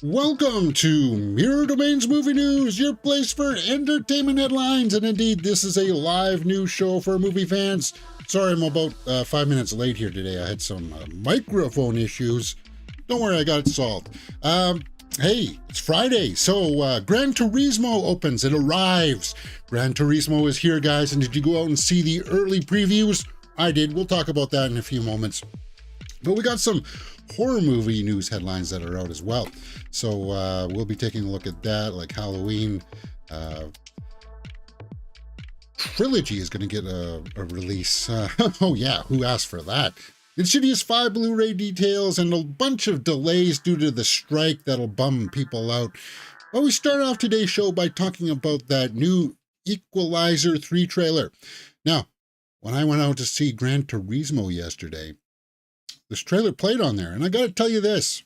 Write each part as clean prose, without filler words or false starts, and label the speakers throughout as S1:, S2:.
S1: Welcome to Mirror Domains Movie News, your place for entertainment headlines. And indeed, this is a live news show for movie fans. Sorry, I'm about 5 minutes late here today. I had some microphone issues. Don't worry, I got it solved. Hey, it's Friday, so Gran Turismo opens. It arrives. Gran Turismo is here, guys. And did you go out and see the early previews? I did. We'll talk about that in a few moments. But we got some horror movie news headlines that are out as well. So we'll be taking a look at that, like Halloween. Trilogy is going to get a release. Oh yeah, who asked for that? Insidious 5 Blu Ray details and a bunch of delays due to the strike that'll bum people out. But we start off today's show by talking about that new Equalizer 3 trailer. Now, when I went out to see Gran Turismo yesterday, this trailer played on there, and I got to tell you this.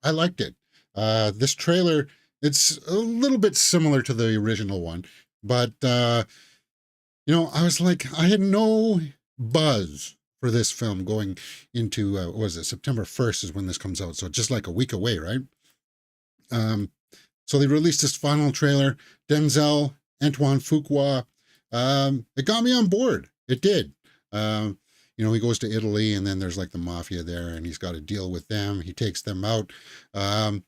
S1: I liked it. This trailer, it's a little bit similar to the original one, but, I was like, I had no buzz for this film going into, what was it, September 1st is when this comes out, so just like a week away, right? So they released this final trailer, Denzel, Antoine Fuqua. It got me on board. It did. He goes to Italy, and then there's like the mafia there, and he's got to deal with them. He takes them out. And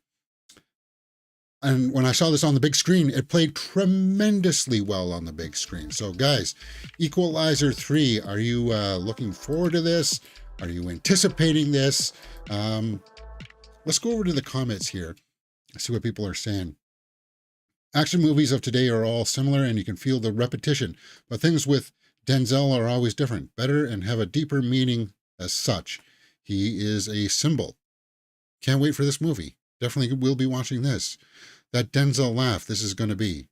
S1: when I saw this on the big screen, it played tremendously well on the big screen. So guys, Equalizer 3, are you looking forward to this? Are you anticipating this? Let's go over to the comments here. See what people are saying. Action movies of today are all similar, and you can feel the repetition, but things with Denzel are always different, better, and have a deeper meaning as such. He is a symbol. Can't wait for this movie. Definitely will be watching this. That Denzel laugh, this is going to be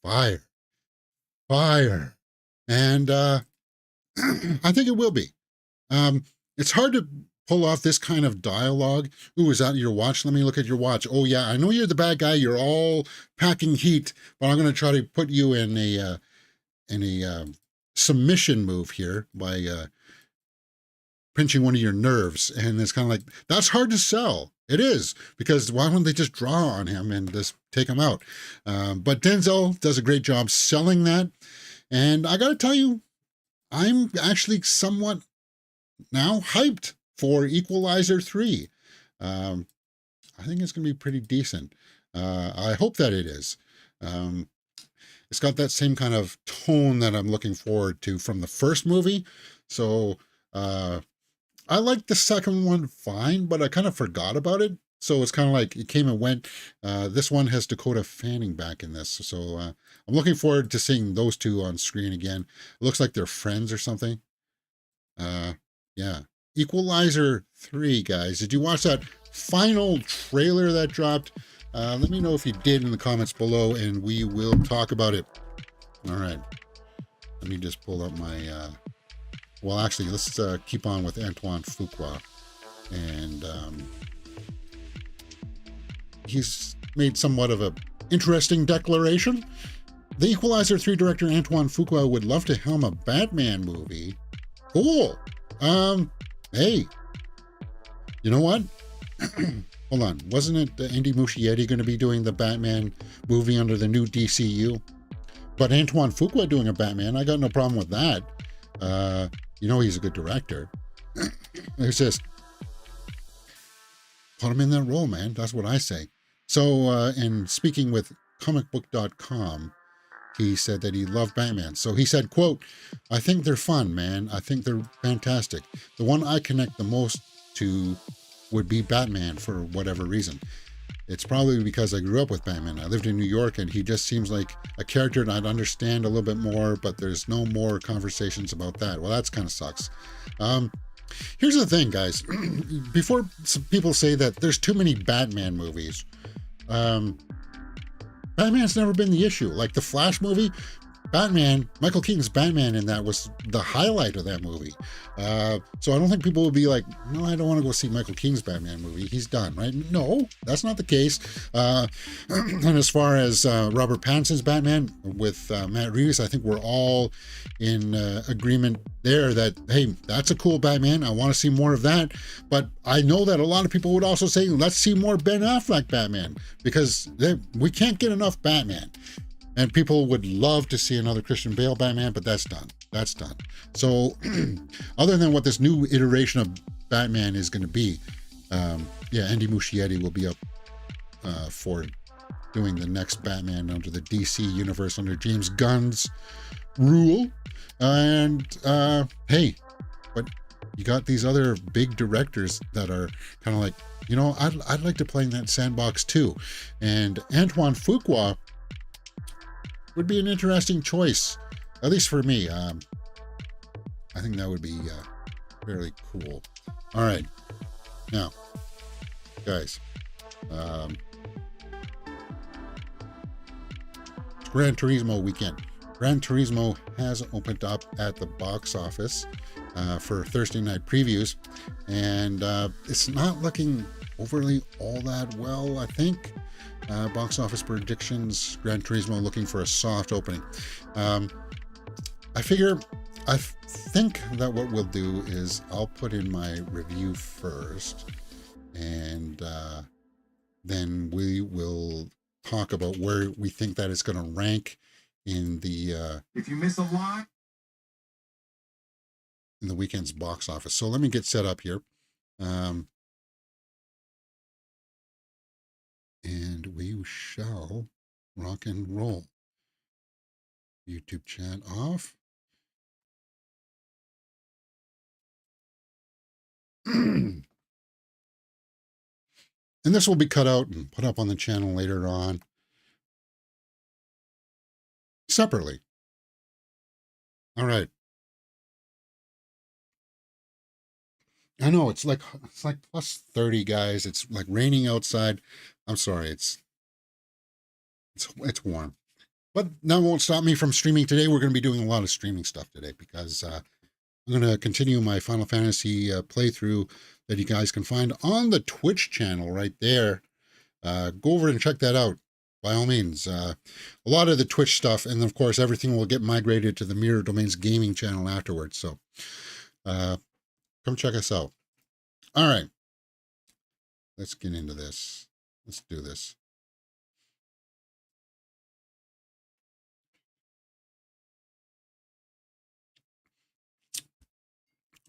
S1: fire. Fire. And I think it will be. It's hard to pull off this kind of dialogue. Ooh, is that your watch? Let me look at your watch. Oh yeah, I know you're the bad guy. You're all packing heat, but I'm going to try to put you in a submission move here by pinching one of your nerves. And it's kind of like, that's hard to sell. It is, because why wouldn't they just draw on him and just take him out? But Denzel does a great job selling that. And I got to tell you, I'm actually somewhat now hyped for Equalizer 3. I think it's going to be pretty decent. I hope that it is. It's got that same kind of tone that I'm looking forward to from the first movie. So I liked the second one fine, but I kind of forgot about it. So it's kind of like it came and went. This one has Dakota Fanning back in this. So I'm looking forward to seeing those two on screen again. It looks like they're friends or something. Yeah. Equalizer 3, guys. Did you watch that final trailer that dropped? Let me know if you did in the comments below, and we will talk about it. All right. Let me just pull up my... well, actually, let's keep on with Antoine Fuqua. And he's made somewhat of an interesting declaration. The Equalizer 3 director Antoine Fuqua would love to helm a Batman movie. Cool. Hey, you know what? Hold on, wasn't it Andy Muschietti going to be doing the Batman movie under the new DCU? But Antoine Fuqua doing a Batman, I got no problem with that. He's a good director. It's just, put him in that role, man. That's what I say. So, in speaking with comicbook.com, he said that he loved Batman. So he said, quote, "I think they're fun, man. I think they're fantastic. The one I connect the most to would be Batman for whatever reason. It's probably because I grew up with Batman. I lived in New York, and he just seems like a character that I'd understand a little bit more, but there's no more conversations about that." Well, that's kind of sucks. Here's the thing, guys. Before some people say that there's too many Batman movies, Batman's never been the issue. Like the Flash movie, Batman, Michael Keaton's Batman in that was the highlight of that movie. So I don't think people will be like, no, I don't want to go see Michael Keaton's Batman movie. He's done, right? No, that's not the case. And as far as Robert Pattinson's Batman with Matt Reeves, I think we're all in agreement there that, hey, that's a cool Batman. I want to see more of that. But I know that a lot of people would also say, let's see more Ben Affleck Batman, because we can't get enough Batman. And people would love to see another Christian Bale Batman, but that's done. That's done. So other than what this new iteration of Batman is going to be, Andy Muschietti will be up for doing the next Batman under the DC universe under James Gunn's rule. And hey, but you got these other big directors that are kind of like, you know, I'd like to play in that sandbox too. And Antoine Fuqua would be an interesting choice, at least for me. I think that would be fairly cool. All right, now, guys, Gran Turismo weekend. Gran Turismo has opened up at the box office for Thursday night previews, and it's not looking overly all that well, I think. Box office predictions, Gran Turismo looking for a soft opening. I think that what we'll do is I'll put in my review first, and then we will talk about where we think that it's going to rank in the
S2: if you miss a lot
S1: in the weekend's box office. So let me get set up here. And we shall rock and roll. YouTube chat off. And this will be cut out and put up on the channel later on separately. All right. I know it's like plus 30, guys. It's like raining outside. I'm sorry, it's warm. But that won't stop me from streaming today. We're going to be doing a lot of streaming stuff today because I'm going to continue my Final Fantasy playthrough that you guys can find on the Twitch channel right there. Go over and check that out, by all means. A lot of the Twitch stuff, and of course, everything will get migrated to the Mirror Domains gaming channel afterwards. So come check us out. All right. Let's get into this. Let's do this.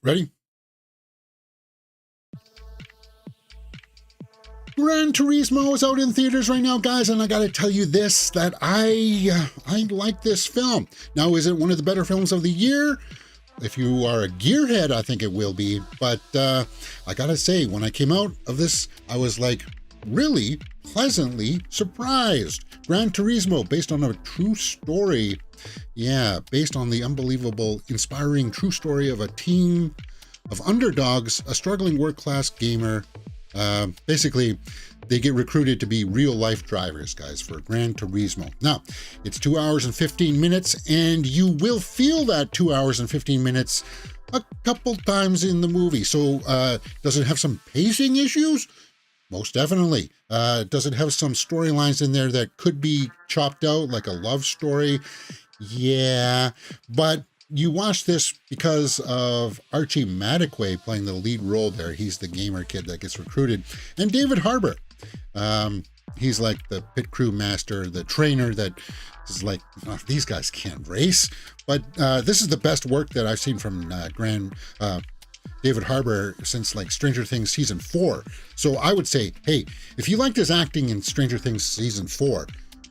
S1: Ready? Gran Turismo is out in theaters right now, guys, and I got to tell you this, that I like this film. Now, is it one of the better films of the year? If you are a gearhead, I think it will be. But I got to say, when I came out of this, I was like really pleasantly surprised. Gran Turismo, based on a true story. Yeah, based on the unbelievable, inspiring true story of a team of underdogs, a struggling work-class gamer. Basically, they get recruited to be real-life drivers, guys, for Gran Turismo. Now, it's 2 hours and 15 minutes, and you will feel that 2 hours and 15 minutes a couple times in the movie. So, does it have some pacing issues? Most definitely. Does it have some storylines in there that could be chopped out, like a love story? Yeah, but you watch this because of Archie Madekwe playing the lead role there. He's the gamer kid that gets recruited. And David Harbour. He's like the pit crew master, the trainer that is like, oh, these guys can't race. But this is the best work that I've seen from David Harbour since like Stranger Things season 4. So I would say, hey, if you liked his acting in Stranger Things season 4,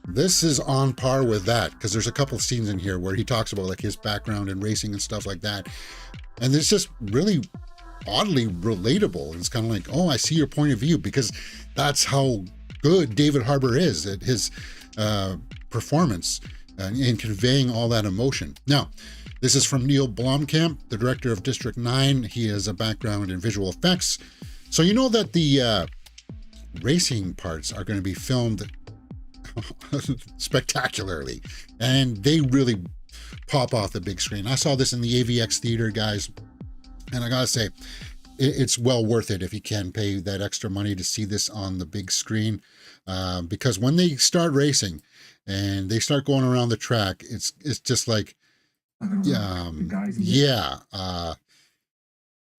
S1: this is on par with that, because there's a couple of scenes in here where he talks about like his background in racing and stuff like that. And it's just really oddly relatable. It's kind of like, oh, I see your point of view, because that's how good David Harbour is at his performance in conveying all that emotion. Now, this is from Neil Blomkamp, the director of District 9. He has a background in visual effects. So you know that the racing parts are going to be filmed spectacularly, and they really pop off the big screen. I saw this in the AVX theater, guys, and I gotta say, it's well worth it if you can pay that extra money to see this on the big screen, because when they start racing and they start going around the track, it's just like,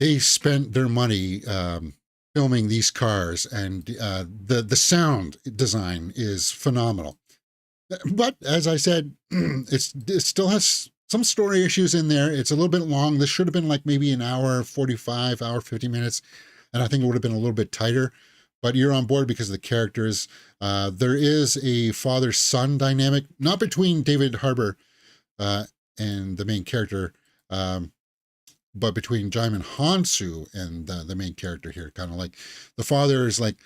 S1: they spent their money filming these cars, and the sound design is phenomenal. But as I said, it still has some story issues in there. It's a little bit long. This should have been like maybe an hour 45, hour 50 minutes, and I think it would have been a little bit tighter. But you're on board because of the characters. There is a father-son dynamic, not between David Harbour and the main character, but between Jaimin Hansu and the main character here. Kind of like the father is like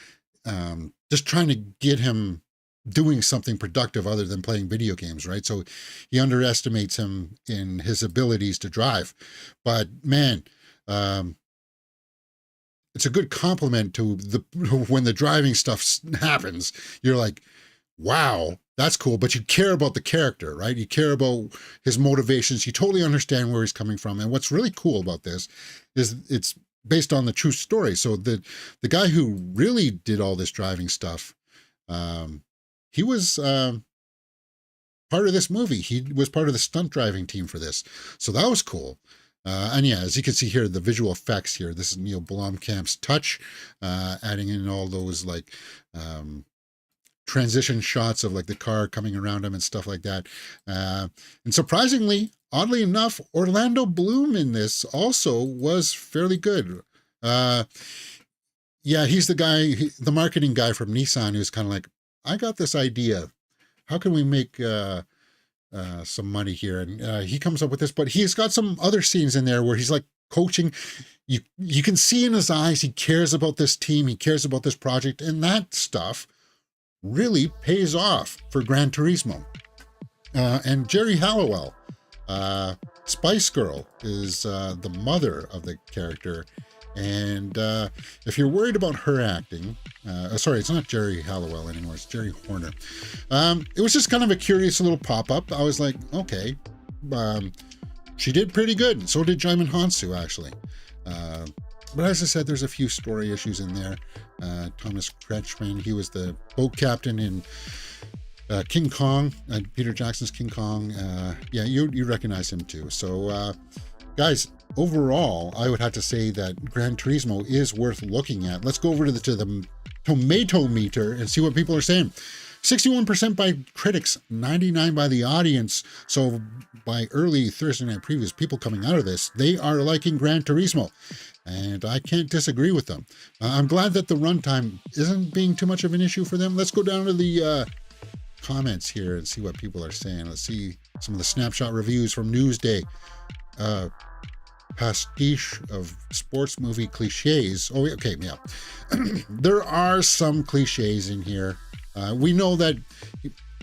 S1: just trying to get him doing something productive other than playing video games, right? So he underestimates him in his abilities to drive. But man, it's a good compliment to when the driving stuff happens. You're like, wow, that's cool. But you care about the character, right? You care about his motivations. You totally understand where he's coming from. And what's really cool about this is it's based on the true story. So the guy who really did all this driving stuff, he was part of this movie. He was part of the stunt driving team for this. So that was cool. And yeah, as you can see here, the visual effects here, this is Neil Blomkamp's touch, adding in all those like transition shots of like the car coming around him and stuff like that. And surprisingly, oddly enough, Orlando Bloom in this also was fairly good. Yeah, he's the guy, the marketing guy from Nissan, who's kind of like, I got this idea. How can we make some money here? And he comes up with this, but he's got some other scenes in there where he's like coaching. You can see in his eyes, he cares about this team. He cares about this project, and that stuff really pays off for Gran Turismo. And Jerry Halliwell, Spice Girl, is the mother of the character. And if you're worried about her acting, sorry, it's not Jerry Halliwell anymore, it's Jerry Horner. It was just kind of a curious little pop-up. I was like, okay, she did pretty good. So did Jaimin Hansu, actually. But as I said, there's a few story issues in there. Thomas Kretschmann, he was the boat captain in King Kong, Peter Jackson's King Kong. Yeah, you recognize him too. So, guys, overall, I would have to say that Gran Turismo is worth looking at. Let's go over to the tomato meter and see what people are saying. 61% by critics, 99% by the audience. So by early Thursday night previews, people coming out of this, they are liking Gran Turismo. And I can't disagree with them. I'm glad that the runtime isn't being too much of an issue for them. Let's go down to the comments here and see what people are saying. Let's see some of the snapshot reviews from Newsday. Pastiche of sports movie cliches. Oh, okay, yeah. There are some cliches in here. We know that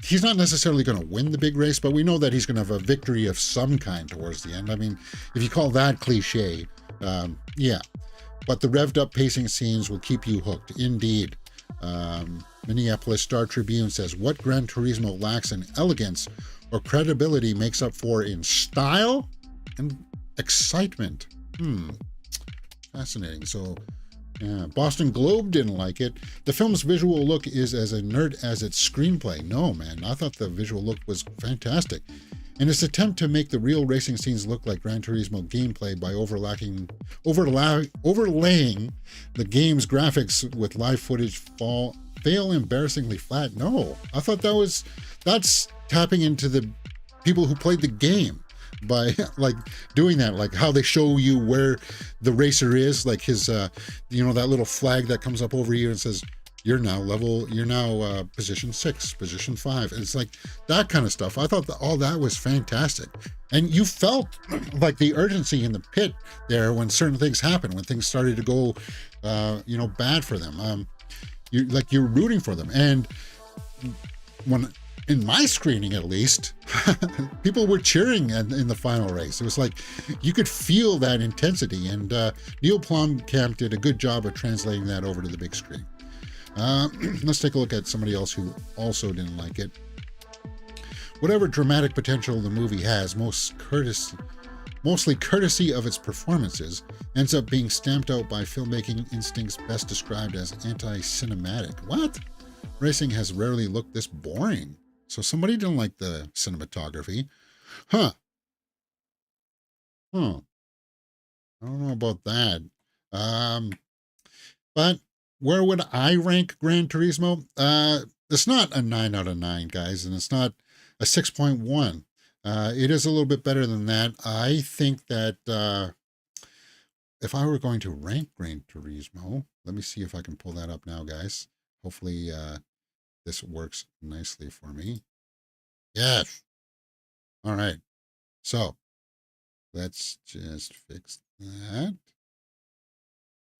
S1: he's not necessarily going to win the big race, but we know that he's going to have a victory of some kind towards the end. I mean, if you call that cliche, yeah. But the revved up pacing scenes will keep you hooked, indeed. Minneapolis Star Tribune says, what Gran Turismo lacks in elegance or credibility makes up for in style and excitement. Fascinating. So, yeah, Boston Globe didn't like it. The film's visual look is as inert as its screenplay. No, man, I thought the visual look was fantastic. In its attempt to make the real racing scenes look like Gran Turismo gameplay by overlaying the game's graphics with live footage fail embarrassingly flat. No, I thought that's tapping into the people who played the game by like doing that, like how they show you where the racer is, like his that little flag that comes up over you and says you're now position 6, position 5. And it's like that kind of stuff. I thought that all that was fantastic. And you felt like the urgency in the pit there when certain things happened, when things started to go bad for them. You're rooting for them. And when in my screening, at least, people were cheering in the final race. It was like you could feel that intensity, and Neil Blomkamp did a good job of translating that over to the big screen. Let's take a look at somebody else who also didn't like it. whatever dramatic potential the movie has, mostly courtesy of its performances, ends up being stamped out by filmmaking instincts best described as anti-cinematic. What? Racing has rarely looked this boring. So somebody didn't like the cinematography. Huh. I don't know about that. But where would I rank Gran Turismo? It's not a 9 out of 9, guys, and it's not a 6.1. It is a little bit better than that. I think that if I were going to rank Gran Turismo, let me see if I can pull that up now, guys. Hopefully this works nicely for me. Yes. All right. So let's just fix that.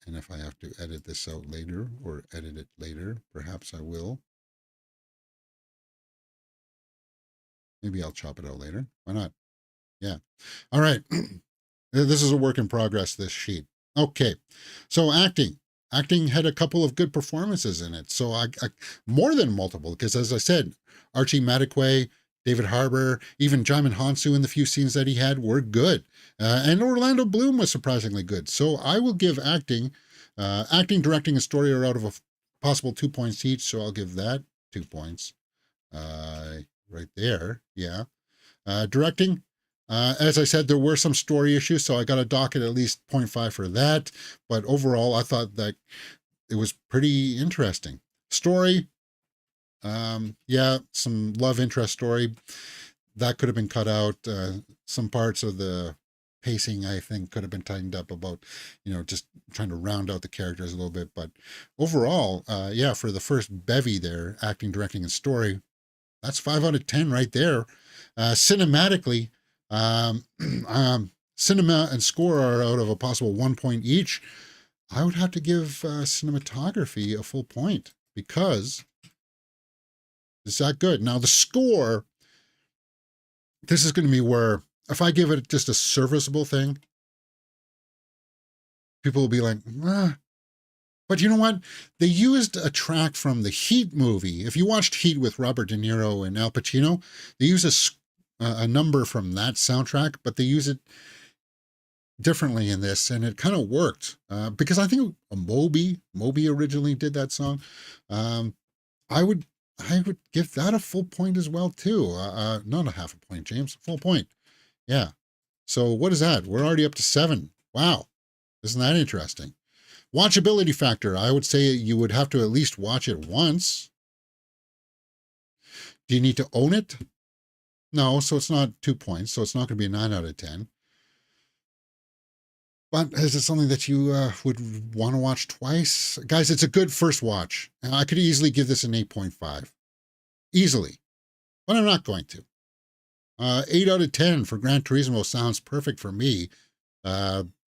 S1: And if I have to edit this out later or edit it later, perhaps I will. Maybe I'll chop it out later. Why not? Yeah. All right. This is a work in progress, this sheet. Okay. So acting. Acting had a couple of good performances in it. So I more than multiple, because as I said, Archie Madekwe, David Harbour, even Jaimin Hansu in the few scenes that he had were good. And Orlando Bloom was surprisingly good. So I will give acting, directing, and story are out of a possible 2 points each. So I'll give that 2 points right there. Yeah. Directing, as I said, there were some story issues, so I got a docket at least 0.5 for that. But overall, I thought that it was pretty interesting. Story, yeah, some love interest story that could have been cut out. Some parts of the pacing, I think, could have been tightened up about, just trying to round out the characters a little bit. But overall, yeah, for the first bevy there, acting, directing, and story, that's 5 out of 10 right there. Cinematically, cinema and score are out of a possible 1 point each. I would have to give cinematography a full point because it's that good. Now the score, this is going to be where if I give it just a serviceable thing, people will be like, ah. But you know what? They used a track from the Heat movie. If you watched Heat with Robert De Niro and Al Pacino, they use a number from that soundtrack, but they use it differently in this, and it kind of worked because I think Moby originally did that song. I would give that a full point as well too. Not a half a point, James, full point. Yeah. So what is that? We're already up to 7. Wow, isn't that interesting? Watchability factor, I would say you would have to at least watch it once. Do you need to own it? No, so it's not 2 points, so it's not going to be a 9 out of 10. But is it something that you would want to watch twice? Guys, it's a good first watch. I could easily give this an 8.5. Easily. But I'm not going to. 8 out of 10 for Gran Turismo sounds perfect for me.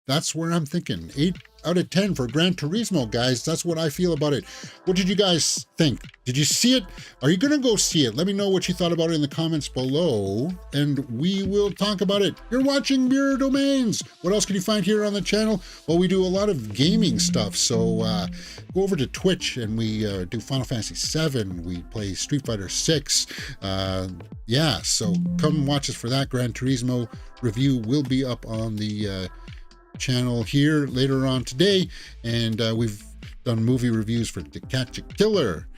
S1: That's where I'm thinking. 8 out of 10 for Gran Turismo, guys. That's what I feel about it. What did you guys think? Did you see it? Are you going to go see it? Let me know what you thought about it in the comments below, and we will talk about it. You're watching Mirror Domains. What else can you find here on the channel? Well, we do a lot of gaming stuff, so go over to Twitch, and we do Final Fantasy VII. We play Street Fighter 6. Yeah, so come watch us for that. Gran Turismo review will be up on the channel here later on today, and we've done movie reviews for To Catch a Killer,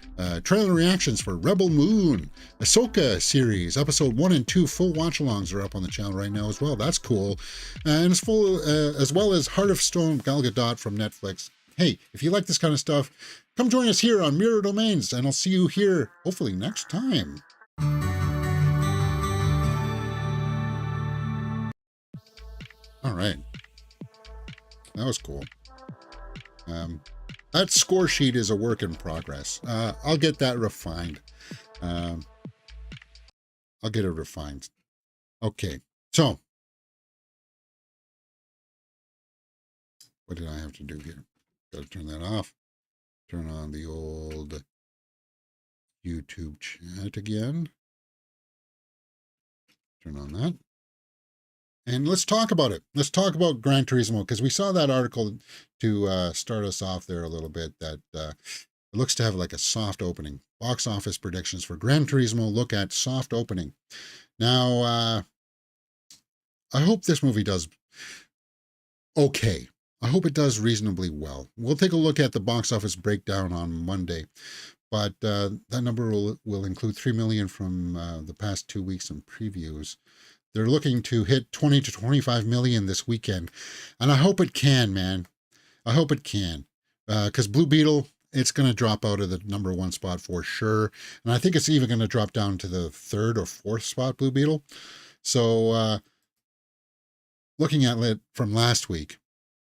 S1: trailer reactions for Rebel Moon, Ahsoka series, episode 1 and 2 full watch-alongs are up on the channel right now as well. That's cool. And it's full, as well as Heart of Stone, Gal Gadot from Netflix. Hey, if you like this kind of stuff, come join us here on Mirror Domains, and I'll see you here hopefully next time. All right. That was cool. That score sheet is a work in progress. I'll get that refined. I'll get it refined. Okay, so what did I have to do here? Got to turn that off. Turn on the old YouTube chat again. Turn on that. And let's talk about it. Let's talk about Gran Turismo, because we saw that article to start us off there a little bit that It looks to have like a soft opening. Box office predictions for Gran Turismo look at soft opening. Now, I hope this movie does okay. I hope it does reasonably well. We'll take a look at the box office breakdown on Monday, but that number will include 3 million from the past 2 weeks in previews. They're looking to hit 20 to 25 million this weekend, and I hope it can, man. I hope it can, because Blue Beetle, it's going to drop out of the #1 spot for sure, and I think it's even going to drop down to the 3rd or 4th spot, Blue Beetle. So, looking at it from last week,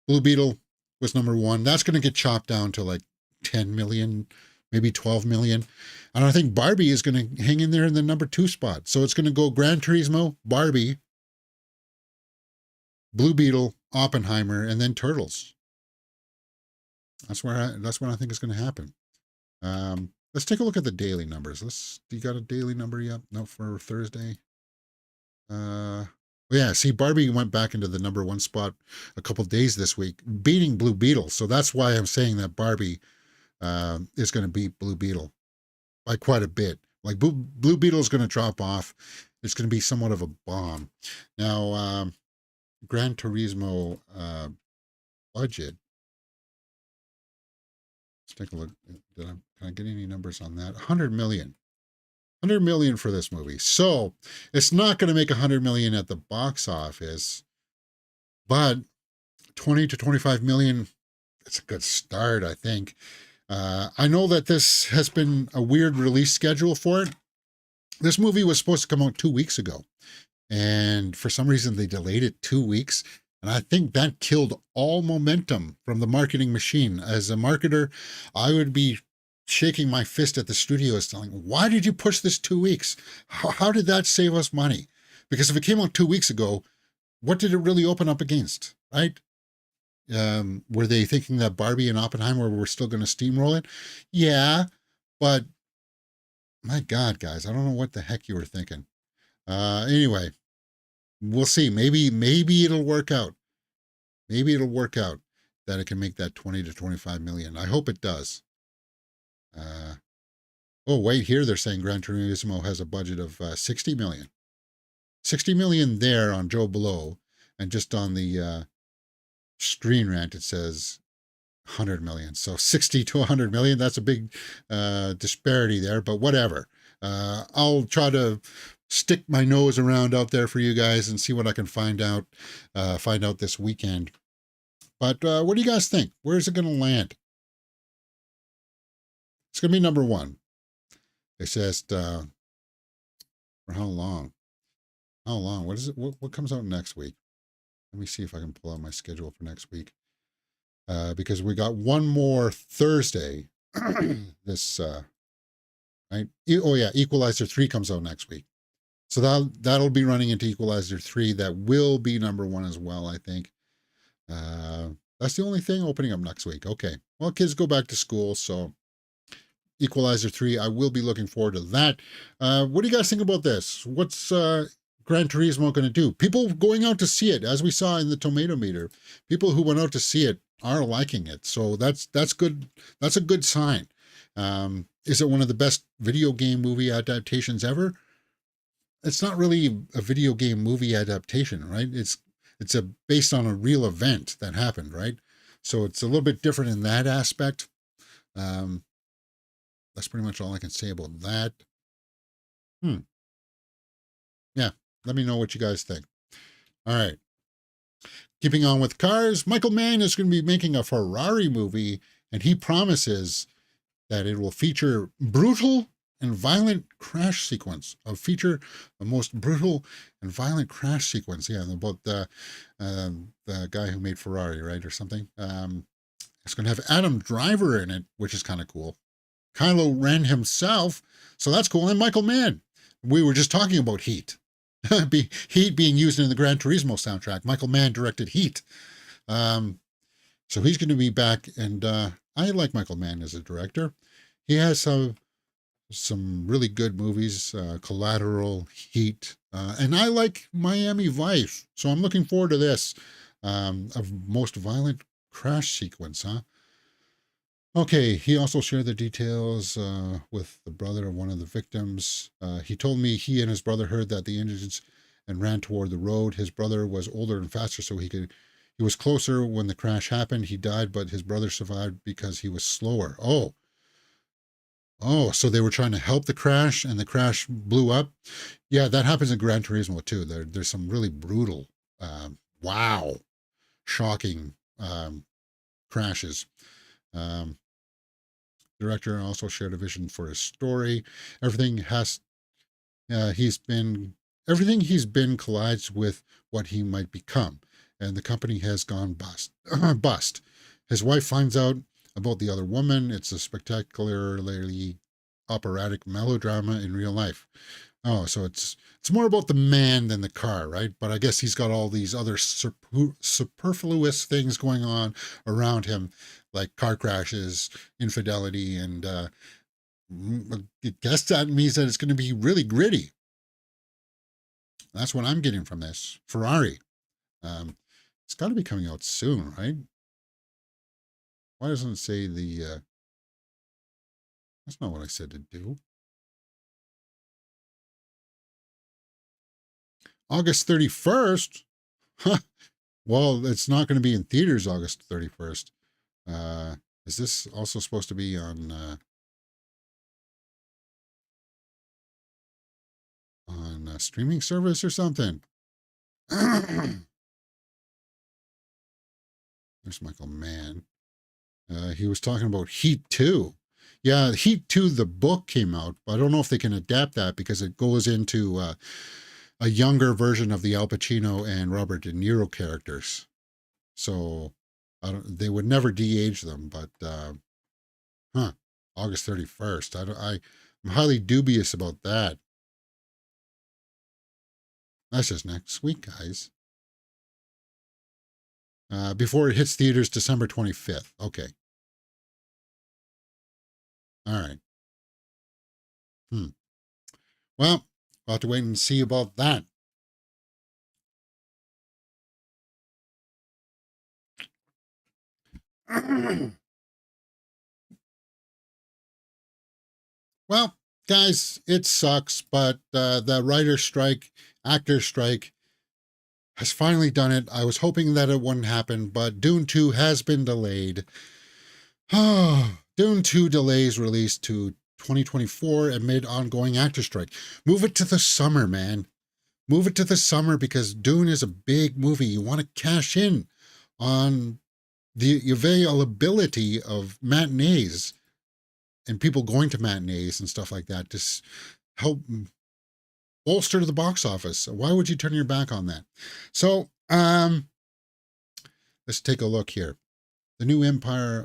S1: Blue Beetle was #1. That's going to get chopped down to like 10 million, maybe 12 million. And I think Barbie is going to hang in there in the #2 spot. So it's going to go Gran Turismo, Barbie, Blue Beetle, Oppenheimer, and then Turtles. That's what I think is going to happen. Let's take a look at the daily numbers. You got a daily number yet? No, for Thursday. Yeah, see, Barbie went back into the #1 spot a couple days this week, beating Blue Beetle. So that's why I'm saying that Barbie is going to beat Blue Beetle by quite a bit. Like Blue Beetle is going to drop off. It's going to be somewhat of a bomb. Now, Gran Turismo budget. Let's take a look. Can I get any numbers on that? 100 million. 100 million for this movie. So it's not going to make 100 million at the box office, but 20 to 25 million, it's a good start, I think. I know that this has been a weird release schedule for it. This movie was supposed to come out 2 weeks ago, and for some reason they delayed it 2 weeks. And I think that killed all momentum from the marketing machine. As a marketer, I would be shaking my fist at the studios telling, why did you push this 2 weeks? How did that save us money? Because if it came out 2 weeks ago, what did it really open up against, right? Were they thinking that Barbie and Oppenheimer were still going to steamroll it? Yeah, but my God, guys, I don't know what the heck you were thinking. Anyway, we'll see. Maybe it'll work out. Maybe it'll work out that it can make that 20 to 25 million. I hope it does. Oh, wait, here they're saying Gran Turismo has a budget of 60 million. 60 million there on Joe Blow, and just on the Screen Rant it says 100 million. So 60 to 100 million, that's a big disparity there, but whatever. I'll try to stick my nose around out there for you guys and see what I can find out this weekend. But what do you guys think? Where's it going to land? It's going to be #1. It says, for how long? How long? What is it? What comes out next week? Let me see if I can pull out my schedule for next week. Because we got one more Thursday. This, right? Oh yeah, Equalizer 3 comes out next week. So that'll be running into Equalizer 3. That will be #1 as well, I think. That's the only thing opening up next week. Okay. Well, kids go back to school, so Equalizer 3, I will be looking forward to that. What do you guys think about this? What's Gran Turismo going to do? People going out to see it, as we saw in the tomato meter, people who went out to see it are liking it. So that's good. That's a good sign. Is it one of the best video game movie adaptations ever? It's not really a video game movie adaptation, right? It's based on a real event that happened, right? So it's a little bit different in that aspect. That's pretty much all I can say about that. Yeah, let me know what you guys think. All right. Keeping on with cars, Michael Mann is going to be making a Ferrari movie, and he promises that it will feature brutal and violent crash sequence. Feature the most brutal and violent crash sequence. Yeah, about the guy who made Ferrari, right, or something. It's going to have Adam Driver in it, which is kind of cool. Kylo Ren himself, so that's cool. And Michael Mann. We were just talking about Heat. Heat being used in the Gran Turismo soundtrack. Michael Mann directed Heat. So he's going to be back, and I like Michael Mann as a director. He has some really good movies, Collateral, Heat, and I like Miami Vice. So I'm looking forward to this. Of most violent crash sequence, huh? Okay, he also shared the details with the brother of one of the victims. He told me he and his brother heard that the engines and ran toward the road. His brother was older and faster, so he was closer when the crash happened. He died, but his brother survived because he was slower. Oh, so they were trying to help the crash, and the crash blew up. Yeah, that happens in Gran Turismo too. There's some really brutal, wow, shocking crashes. Um, Director also shared a vision for his story. Everything has he's been everything he's been collides with what he might become, and the company has gone bust. Bust. His wife finds out about the other woman. It's a spectacularly operatic melodrama in real life. Oh, so it's more about the man than the car, right? But I guess he's got all these other superfluous things going on around him, like car crashes, infidelity, and I guess that means that it's going to be really gritty. That's what I'm getting from this. Ferrari. Um, it's got to be coming out soon, right? Why doesn't it say the? That's not what I said to do. August 31st. Huh. Well, it's not going to be in theaters August 31st. Uh, is this also supposed to be on a streaming service or something? There's Michael Mann. He was talking about Heat 2. Yeah, Heat 2, the book came out, but I don't know if they can adapt that because it goes into a younger version of the Al Pacino and Robert De Niro characters. So they would never de-age them, but huh, August 31st. I'm highly dubious about that. That's just next week, guys. Before it hits theaters December 25th. Okay. All right. Hmm. Well, we'll have to wait and see about that. Well, guys, it sucks, but the writer strike, actor strike has finally done it. I was hoping that it wouldn't happen, but Dune 2 has been delayed. Dune 2 delays release to 2024 amid ongoing actor strike. Move it to the summer, man. Move it to the summer because Dune is a big movie. You want to cash in on the availability of matinees and people going to matinees and stuff like that to help bolster the box office. Why would you turn your back on that? So, let's take a look here. The new Empire,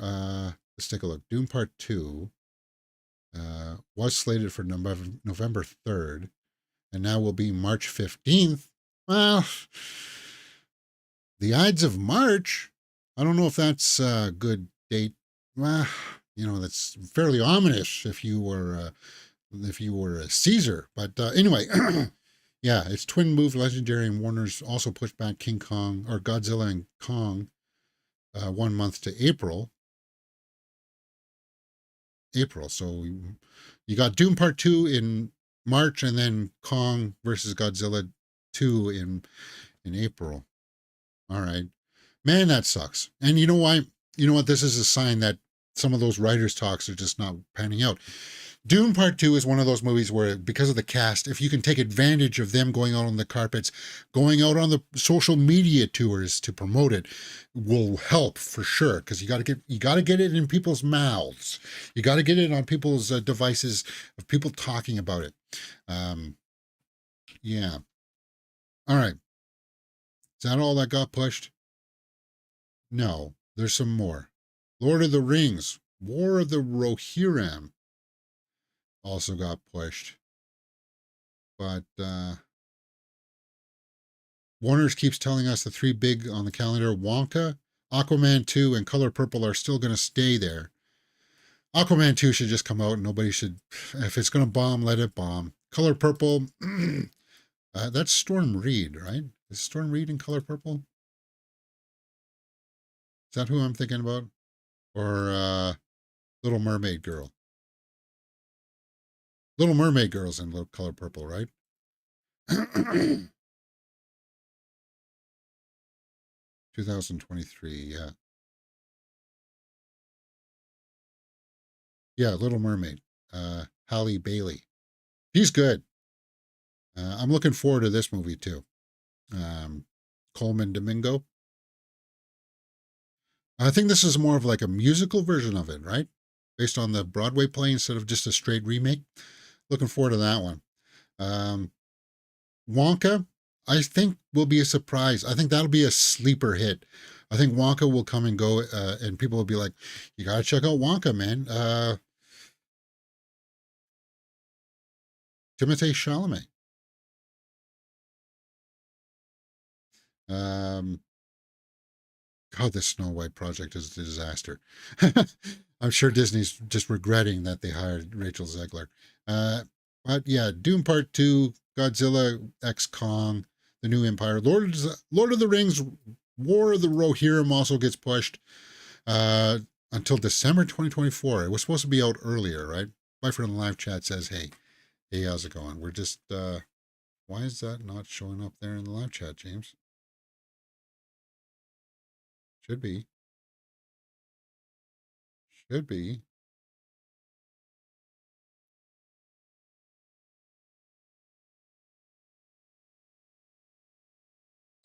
S1: let's take a look. Dune Part 2 was slated for November 3rd, and now will be March 15th. Well, the Ides of March, I don't know if that's a good date. Well, that's fairly ominous if you were a Caesar. But anyway, yeah, it's twin move Legendary and Warner's also pushed back King Kong or Godzilla and Kong 1 month to April. So you got Doom Part 2 in March and then Kong versus Godzilla 2 in April. All right. Man, that sucks. And you know why? You know what? This is a sign that some of those writers' talks are just not panning out. Dune Part 2 is one of those movies where, because of the cast, if you can take advantage of them going out on the carpets, going out on the social media tours to promote it, will help for sure. Because you got to get it in people's mouths. You got to get it on people's devices of people talking about it. Yeah. All right. Is that all that got pushed? No, there's some more. Lord of the Rings, War of the Rohirrim also got pushed. But Warner's keeps telling us the three big on the calendar, Wonka, Aquaman 2, and Color Purple are still going to stay there. Aquaman 2 should just come out and nobody should, if it's going to bomb, let it bomb. Color Purple, that's Storm Reed, right? Is Storm Reed in Color Purple? Is that who I'm thinking about? Or Little Mermaid Girl. Little Mermaid Girl's in color purple, right? 2023, yeah. Yeah, Little Mermaid. Halle Bailey. He's good. I'm looking forward to this movie too. Um, Coleman Domingo. I think this is more of like a musical version of it, right? Based on the Broadway play instead of just a straight remake. Looking forward to that one. Um, Wonka, I think will be a surprise. I think that'll be a sleeper hit. I think Wonka will come and go, and people will be like, "You gotta check out Wonka, man." Timothée Chalamet. Um, God, this Snow White project is a disaster. I'm sure Disney's just regretting that they hired Rachel Zegler. Uh, but yeah, Dune Part 2, Godzilla X Kong, The New Empire, Lord of the Rings, War of the Rohirrim also gets pushed uh, until December 2024. It was supposed to be out earlier, right? My friend in the live chat says, hey, how's it going? We're just, why is that not showing up there in the live chat, James? Should be. Should be.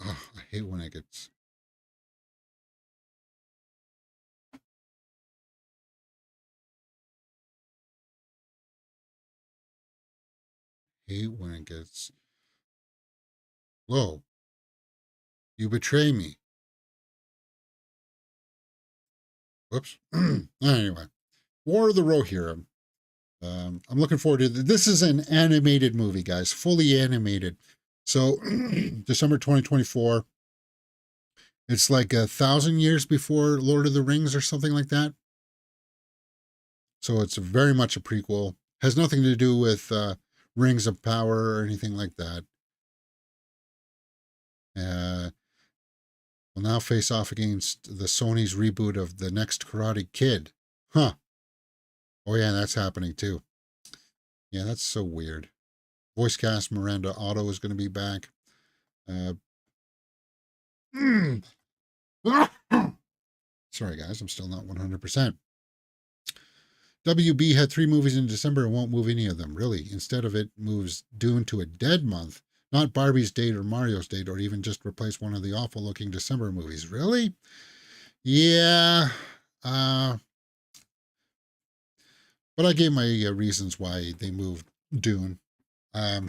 S1: Oh, I hate when it gets. Hate when it gets. Whoa! You betray me. Whoops. Anyway, War of the Rohirrim. I'm looking forward to this. Is an animated movie, guys, fully animated. So December 2024. It's like 1,000 years before Lord of the Rings or something like that. So it's very much a prequel. Has nothing to do with Rings of Power or anything like that. Will now face off against the Sony's reboot of the next Karate Kid. Huh. Oh yeah, that's happening too. Yeah, that's so weird. Voice cast Miranda Otto is going to be back. Uh, sorry guys, I'm still not 100%. WB had 3 movies in December and won't move any of them, really. Instead of it moves Dune to a dead month, not Barbie's date or Mario's date, or even just replace one of the awful looking December movies. Really? Yeah. But I gave my reasons why they moved Dune. They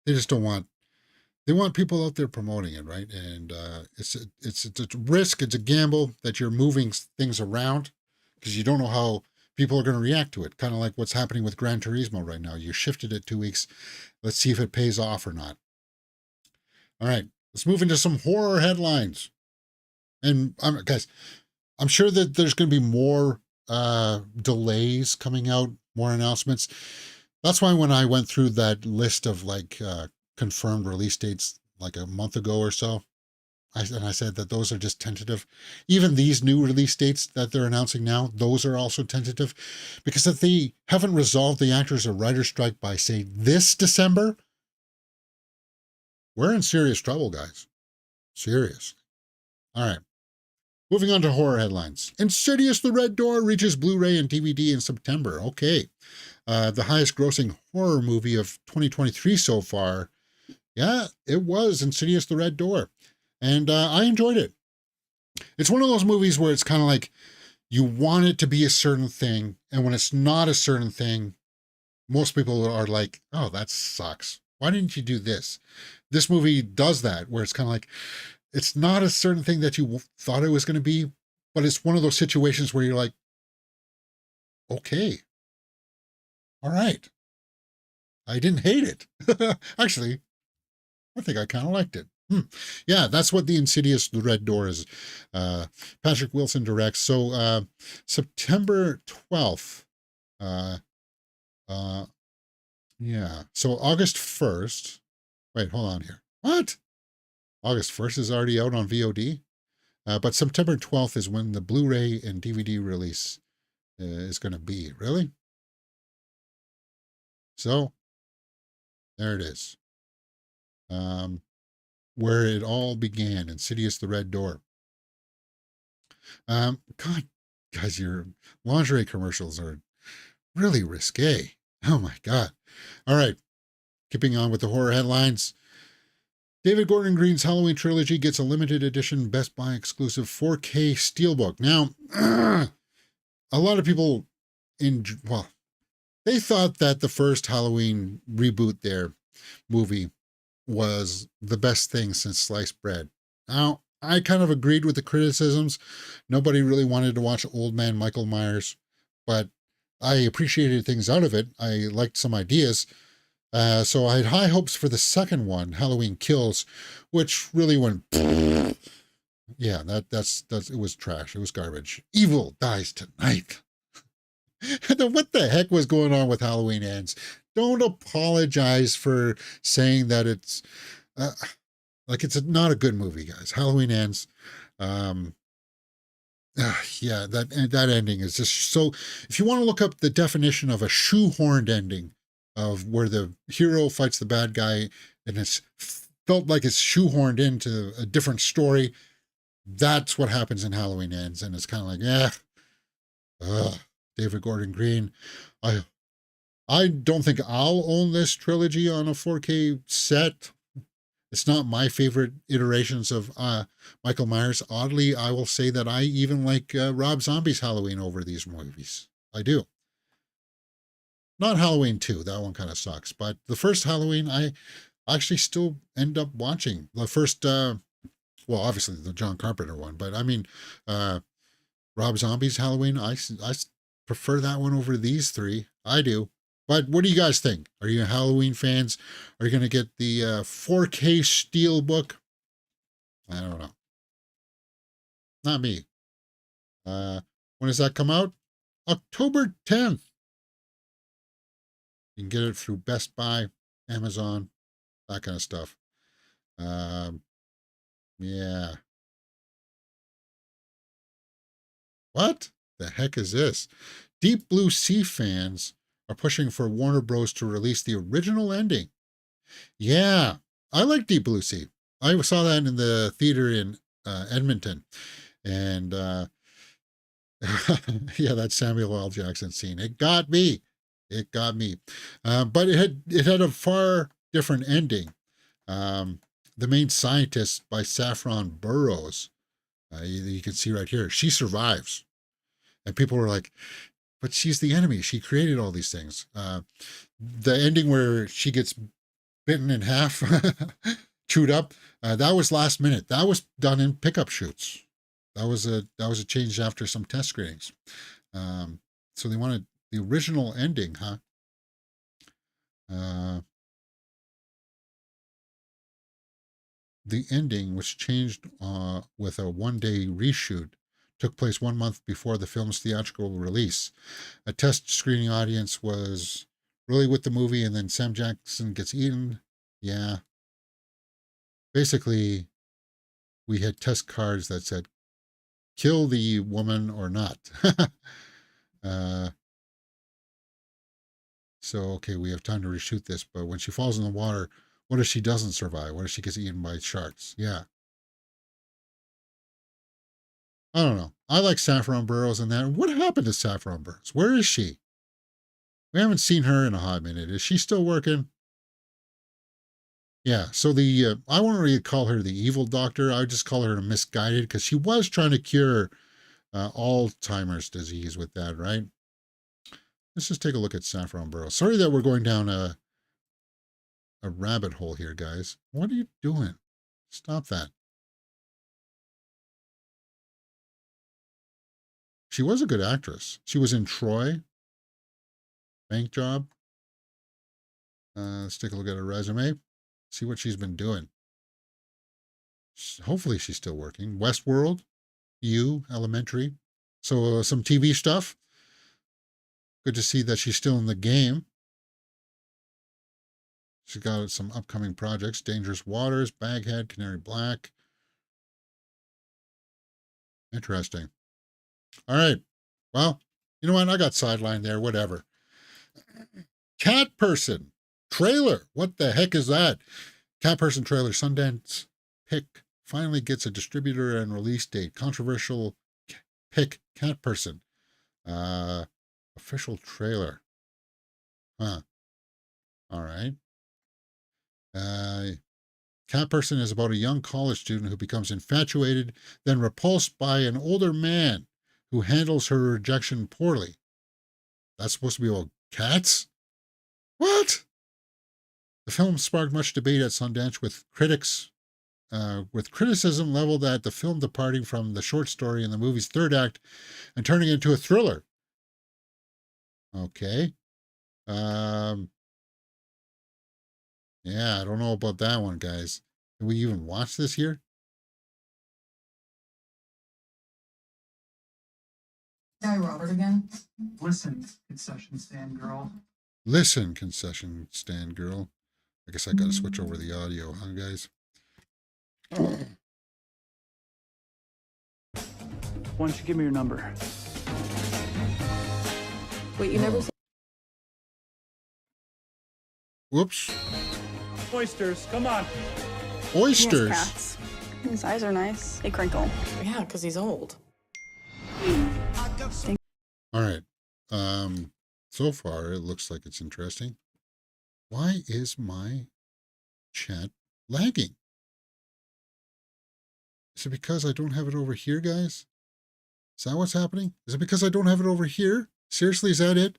S1: just don't want. They want people out there promoting it, right? And it's a risk. It's a gamble that you're moving things around because you don't know how people are going to react to it. Kind of like what's happening with Gran Turismo right now. You shifted it 2 weeks. Let's see if it pays off or not. All right, let's move into some horror headlines. And guys, I'm sure that there's going to be more delays coming out, more announcements. That's why when I went through that list of like confirmed release dates like a month ago or so, I said that those are just tentative. Even these new release dates that they're announcing now, those are also tentative, because if they haven't resolved the actors or writers strike by say this December, we're in serious trouble, guys. Serious. All right. Moving on to horror headlines. Insidious The Red Door reaches Blu ray and DVD in September. Okay. The highest grossing horror movie of 2023 so far. Yeah, it was Insidious The Red Door. And I enjoyed it. It's one of those movies where it's kind of like you want it to be a certain thing. And when it's not a certain thing, most people are like, oh, that sucks. Why didn't you do this? This movie does that, where it's kind of like, it's not a certain thing that you thought it was going to be, but it's one of those situations where you're like, okay, all right. I didn't hate it. Actually, I think I kind of liked it. Yeah, that's what the Insidious The Red Door is. Patrick Wilson directs. So September 12th. Uh, uh, yeah. So August 1st. Wait, hold on here. What? August 1st is already out on VOD? But September 12th is when the Blu ray and DVD release is going to be. Really? So there it is. Where it all began, Insidious the Red Door. God, guys, your lingerie commercials are really risque. Oh my God. All right. Keeping on with the horror headlines. David Gordon Green's Halloween trilogy gets a limited edition Best Buy exclusive 4K steelbook. Now, a lot of people well, they thought that the first Halloween reboot their movie was the best thing since sliced bread. Now, I kind of agreed with the criticisms. Nobody really wanted to watch Old Man Michael Myers, but I appreciated things out of it. I liked some ideas. So I had high hopes for the second one, Halloween Kills, which really went. Yeah, that's it was trash. It was garbage. Evil dies tonight. What the heck was going on with Halloween Ends? Don't apologize for saying that it's it's not a good movie, guys. Halloween Ends. Yeah, that ending is just so. If you want to look up the definition of a shoehorned ending, of where the hero fights the bad guy, and it's felt like it's shoehorned into a different story, that's what happens in Halloween Ends, and it's kind of like, David Gordon Green. I don't think I'll own this trilogy on a 4K set. It's not my favorite iterations of Michael Myers. Oddly, I will say that I even like Rob Zombie's Halloween over these movies. I do. Not Halloween 2. That one kind of sucks. But the first Halloween, I actually still end up watching. The first, well, obviously the John Carpenter one. But I mean, Rob Zombie's Halloween, I prefer that one over these three. I do. But what do you guys think? Are you Halloween fans? Are you going to get the 4K Steelbook? I don't know. Not me. When does that come out? October 10th. You can get it through Best Buy, Amazon, that kind of stuff. Yeah. What the heck is this? Deep Blue Sea fans are pushing for Warner Bros. To release the original ending. Yeah, I like Deep Blue Sea. I saw that in the theater in Edmonton. And yeah, that Samuel L. Jackson scene. It got me. It got me. But it had a far different ending. The main scientist by Saffron Burrows, you can see right here, she survives. And people were like, but she's the enemy. She created all these things. The ending where she gets bitten in half, chewed up, that was last minute. That was done in pickup shoots. That was a change after some test screenings. So they wanted the original ending, huh? The ending, which changed with a one-day reshoot, took place 1 month before the film's theatrical release. A test screening audience was really with the movie, and then Sam Jackson gets eaten. Yeah. Basically, we had test cards that said, kill the woman or not. So, okay, we have time to reshoot this, but when she falls in the water, what if she doesn't survive? What if she gets eaten by sharks? Yeah. I don't know. I like Saffron Burrows in that. What happened to Saffron Burrows? Where is she? We haven't seen her in a hot minute. Is she still working? Yeah. So I wouldn't really call her the evil doctor. I would just call her a misguided, because she was trying to cure Alzheimer's disease with that, right? Let's just take a look at Saffron Burrows. Sorry that we're going down a rabbit hole here, guys. What are you doing? Stop that. She was a good actress. She was in Troy. Bank Job. Let's take a look at her resume. See what she's been doing. Hopefully she's still working. Westworld. You. Elementary. So some TV stuff. Good to see that she's still in the game. She's got some upcoming projects. Dangerous Waters. Baghead. Canary Black. Interesting. All right. Well, You know what? I got sidelined there. Whatever. Cat Person trailer. What the heck is that? Cat Person trailer. Sundance pick finally gets a distributor and release date. Controversial pick. Cat Person. Official trailer. Huh. All right. Cat Person is about a young college student who becomes infatuated, then repulsed by an older man who handles her rejection poorly. That's supposed to be about cats? What? The film sparked much debate at Sundance with criticism leveled at the film departing from the short story in the movie's third act and turning into a thriller. Okay. Yeah, I don't know about that one, guys. Can we even watch this here?
S2: Guy Robert again. Listen, concession stand girl.
S1: Listen, concession stand girl. I guess I gotta switch over the audio, huh, guys?
S3: Why don't you give me your number?
S2: Wait, you never.
S1: Whoops.
S3: Oysters, come on.
S1: Oysters.
S4: Cats. His eyes are nice. They crinkle.
S2: Yeah, because he's old.
S1: All right. So far it looks like it's interesting. Why is my chat lagging? Is it because I don't have it over here, guys? Is that what's happening? Is it because I don't have it over here? Seriously, is that it?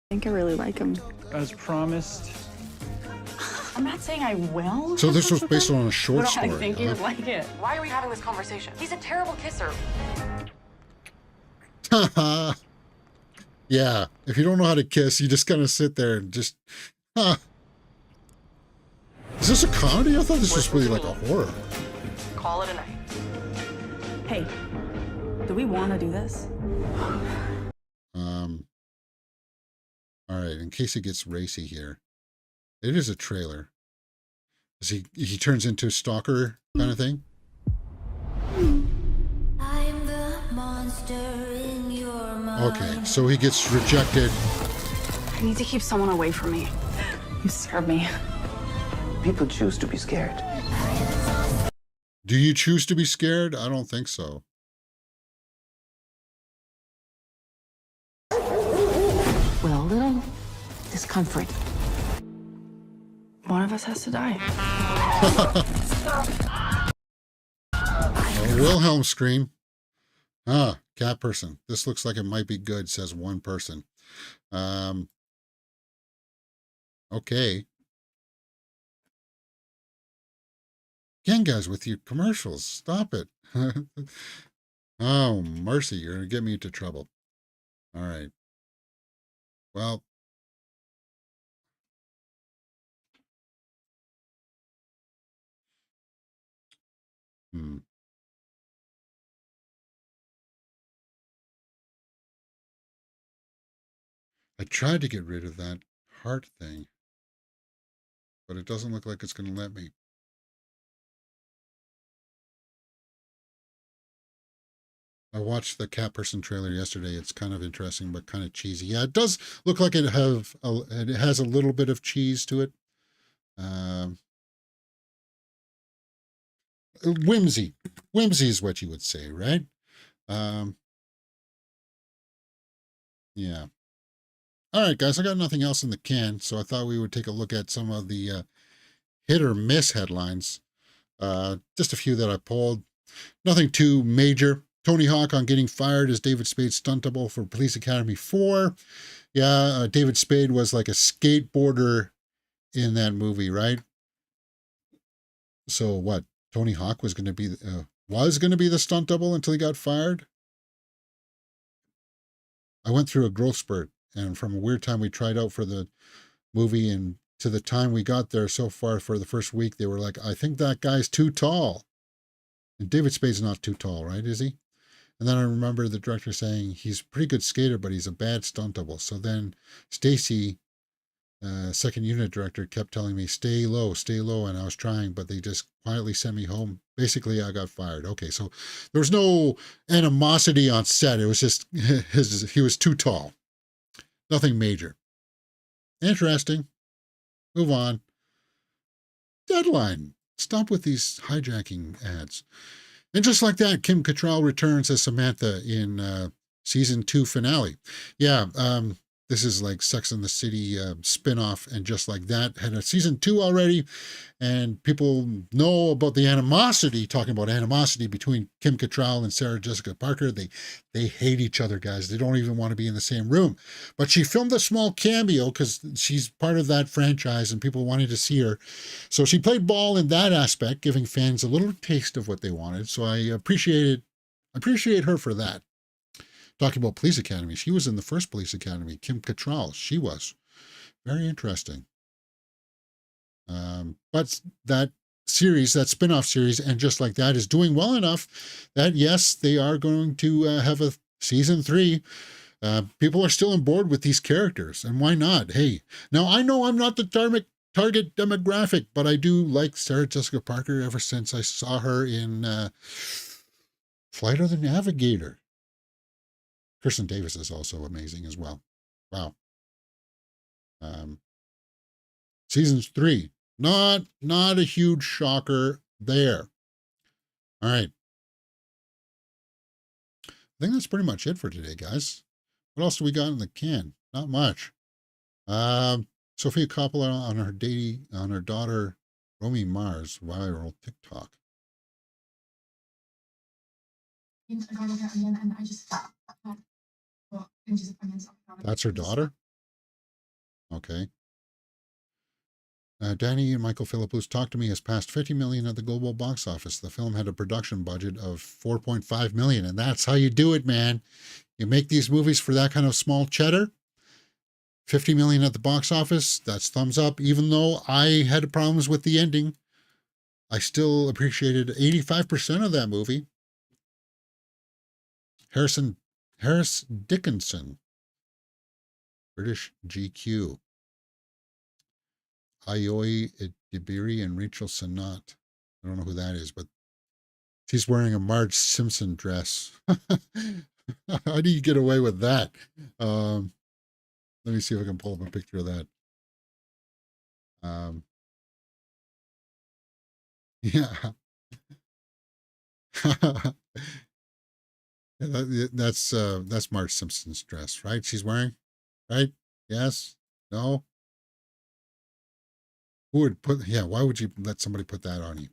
S4: I think I really like him.
S3: As promised.
S4: I'm not saying I will.
S1: So this was based on a short
S4: But
S1: story.
S4: I think you'd like it.
S2: Why are we having this conversation? He's a terrible kisser.
S1: Huh? Yeah, if you don't know how to kiss, you just kind of sit there and just, huh. Is this a comedy? I thought this was really like a horror.
S2: Call it a night.
S4: Hey, do we want to do this?
S1: All right, in case it gets racy here, it is a trailer. Is he turns into a stalker kind of thing?
S5: I'm the monster in your mind.
S1: Okay, so he gets rejected.
S4: I need to keep someone away from me. You scared me.
S6: People choose to be scared.
S1: Do you choose to be scared? I don't think so.
S7: With a little discomfort.
S4: One of us has to die.
S1: A Wilhelm scream. Ah, Cat Person. This looks like it might be good, says one person. Okay. Again, guys, with your commercials. Stop it. Oh, mercy. You're going to get me into trouble. All right. Well. I tried to get rid of that heart thing, but it doesn't look like it's going to let me. I watched the Cat Person trailer yesterday. It's kind of interesting, but kind of cheesy. Yeah, it does look like it has a little bit of cheese to it. Whimsy is what you would say, right? Yeah. All right, guys, I got nothing else in the can, so I thought we would take a look at some of the hit or miss headlines. Just a few that I pulled. Nothing too major. Tony Hawk on getting fired as David Spade's stunt double for Police Academy 4. Yeah, David Spade was like a skateboarder in that movie, right? So what? Tony Hawk was going to be the stunt double until he got fired? I went through a growth spurt, and from a weird time we tried out for the movie and to the time we got there so far for the first week, they were like, I think that guy's too tall. And David Spade's not too tall, right? Is he? And then I remember the director saying he's a pretty good skater, but he's a bad stunt double. So then Stacy, second unit director, kept telling me, stay low. And I was trying, but they just quietly sent me home Basically, I got fired. Okay, so there was no animosity on set. It was just he was too tall. Nothing major. Interesting. Move on. Deadline. Stop with these hijacking ads. And just like that, Kim Cattrall returns as Samantha in season 2 finale. Yeah, this is like Sex and the City spin-off, and just like that, had a season 2 already, and people know about the animosity, talking about animosity between Kim Cattrall and Sarah Jessica Parker. They hate each other, guys. They don't even want to be in the same room. But she filmed a small cameo because she's part of that franchise and people wanted to see her. So she played ball in that aspect, giving fans a little taste of what they wanted. So I appreciate her for that. Talking about Police Academy, she was in the first Police Academy. Kim Cattrall, she was. Very interesting. But that series, that spin-off series, and just like that, is doing well enough that, yes, they are going to have a season 3. People are still on board with these characters, and why not? Hey, now I know I'm not the target demographic, but I do like Sarah Jessica Parker ever since I saw her in Flight of the Navigator. Kirsten Davis is also amazing as well. Wow. Season 3. Not a huge shocker there. All right. I think that's pretty much it for today, guys. What else do we got in the can? Not much. Sophia Coppola on her daughter Romy Mars viral TikTok. That's her daughter? Okay. Danny and Michael Philippous Talk to Me has passed 50 million at the global box office. The film had a production budget of 4.5 million, and that's how you do it, man. You make these movies for that kind of small cheddar. 50 million at the box office, that's thumbs up. Even though I had problems with the ending, I still appreciated 85% of that movie. Harris Dickinson, British GQ. Ayoi Idibiri and Rachel Sanat. I don't know who that is, but she's wearing a Marge Simpson dress. How do you get away with that? Let me see if I can pull up a picture of that. Yeah. That's Marge Simpson's dress, right? She's wearing, right? Yes? No? Who would put, yeah, why would you let somebody put that on you?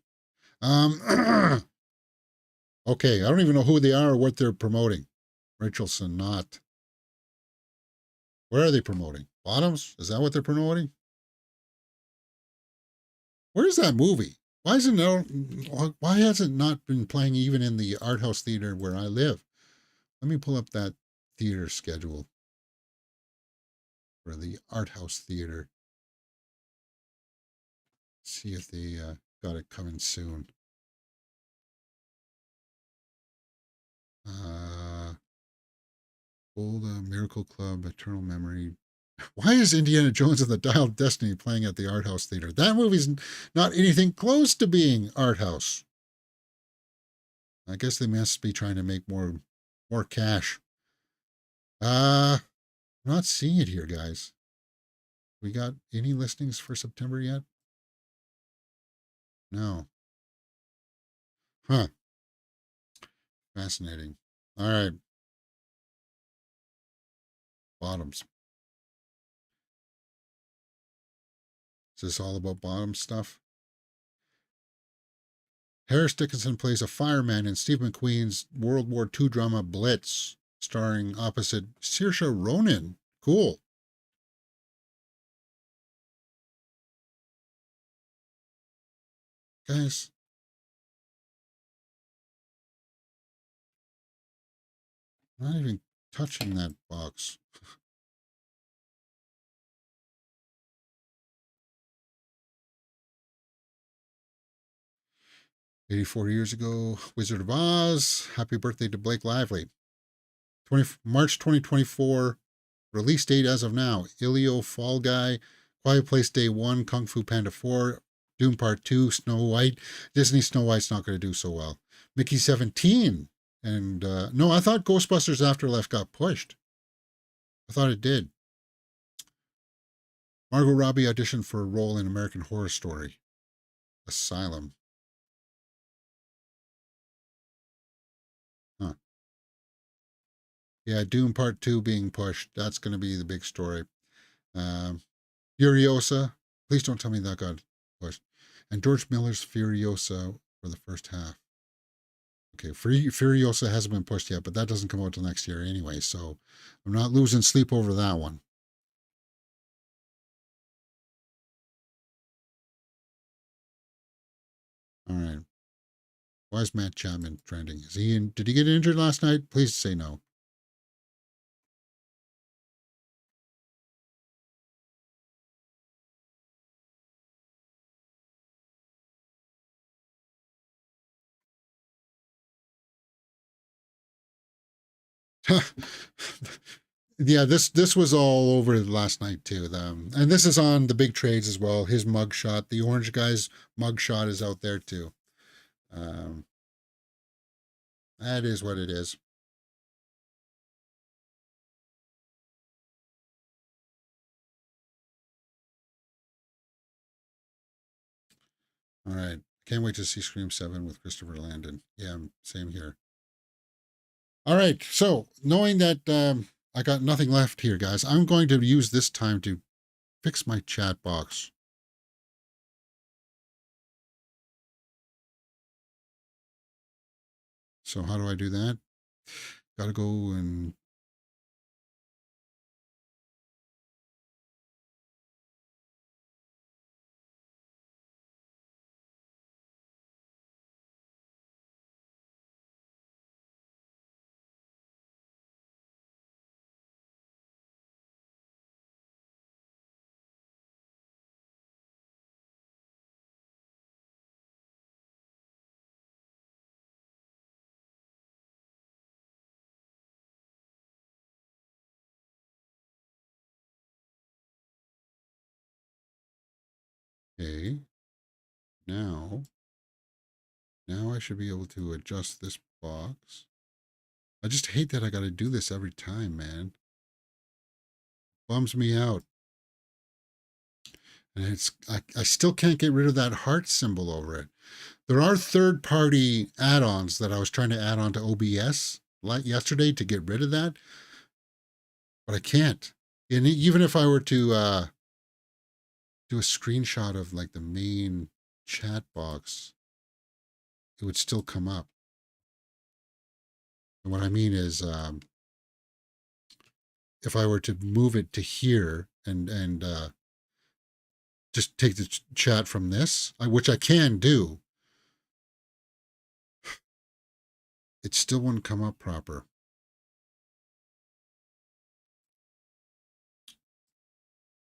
S1: Okay, I don't even know who they are or what they're promoting. Rachel Sanat. What are they promoting? Bottoms? Is that what they're promoting? Where's that movie? Why has it not been playing even in the art house theater where I live? Let me pull up that theater schedule for the art house theater. See if they got it coming soon. Old Miracle Club, Eternal Memory. Why is Indiana Jones and the Dial of Destiny playing at the art house theater? That movie's not anything close to being art house. I guess they must be trying to make more cash. I'm not seeing it here, guys. We got any listings for September yet? No. Huh. Fascinating. All right. Bottoms. Is this all about bottom stuff? Harris Dickinson plays a fireman in Steve McQueen's World War II drama Blitz, starring opposite Saoirse Ronan. Cool. Guys. Not even touching that box. "84 years ago, Wizard of Oz. Happy birthday to Blake Lively." March 2024. Release date as of now: Ilio, Fall Guy, Quiet Place Day 1, Kung Fu Panda 4, Dune Part 2, Snow White. Disney Snow White's not going to do so well. Mickey 17. And no, I thought Ghostbusters Afterlife got pushed. I thought it did. Margot Robbie auditioned for a role in American Horror Story. Asylum. Huh. Yeah, Dune Part 2 being pushed. That's going to be the big story. Furiosa. Please don't tell me that got pushed. And George Miller's Furiosa for the first half. Okay, Furiosa hasn't been pushed yet, but that doesn't come out till next year anyway, so I'm not losing sleep over that one. All right. Why is Matt Chapman trending? Is he in? Did he get injured last night? Please say no. Yeah, this was all over last night too. And this is on the big trades as well. His mugshot, the orange guy's mugshot, is out there too. That is what it is. All right, can't wait to see Scream 7 with Christopher Landon. Yeah, same here. All right, so knowing that I got nothing left here, guys, I'm going to use this time to fix my chat box. So how do I do that? Got to go and... Okay. Now I should be able to adjust this box. I just hate that I got to do this every time, man. Bums me out. And I still can't get rid of that heart symbol over it. There are third-party add-ons that I was trying to add on to OBS like yesterday to get rid of that, but I can't. And even if I were to do a screenshot of like the main chat box, it would still come up. And what I mean is, if I were to move it to here and just take the chat from this, which I can do, it still wouldn't come up proper.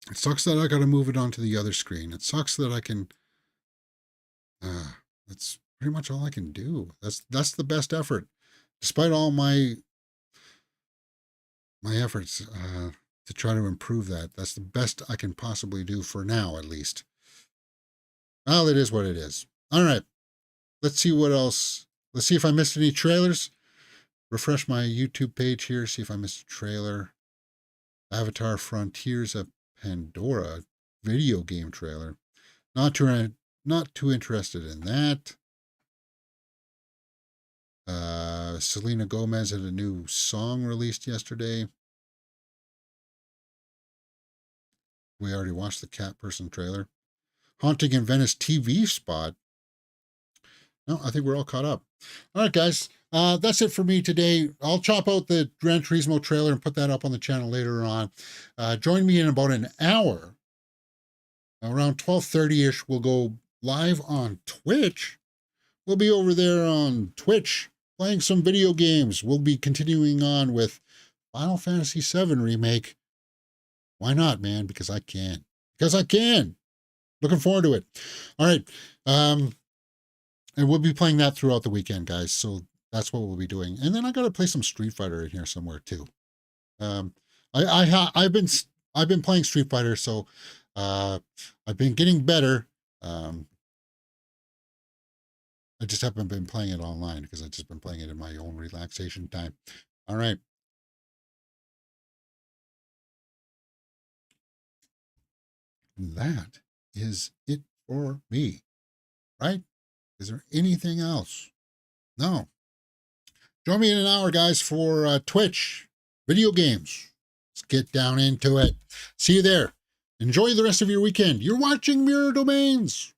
S1: It sucks that I got to move it onto the other screen. It sucks that I can. That's pretty much all I can do. That's the best effort, despite all my efforts to try to improve that. That's the best I can possibly do for now, at least. Well, it is what it is. All right, let's see what else. Let's see if I missed any trailers. Refresh my YouTube page here. See if I missed a trailer. Avatar: Frontiers of Pandora video game trailer. Not too interested in that. Selena Gomez had a new song released yesterday. We already watched the Cat Person trailer. Haunting in Venice TV spot. No, I think we're all caught up. All right, guys. That's it for me today. I'll chop out the Gran Turismo trailer and put that up on the channel later on. Join me in about an hour. Around 12:30-ish, we'll go live on Twitch. We'll be over there on Twitch playing some video games. We'll be continuing on with Final Fantasy VII Remake. Why not, man? Because I can. Because I can. Looking forward to it. All right. And we'll be playing that throughout the weekend, guys. So that's what we'll be doing. And then I got to play some Street Fighter in here somewhere too. I've been playing Street Fighter, so I've been getting better. I just haven't been playing it online because I've just been playing it in my own relaxation time. All right. That is it for me, right? Is there anything else? No. Join me in an hour, guys, for Twitch video games. Let's get down into it. See you there. Enjoy the rest of your weekend. You're watching Mirror Domains.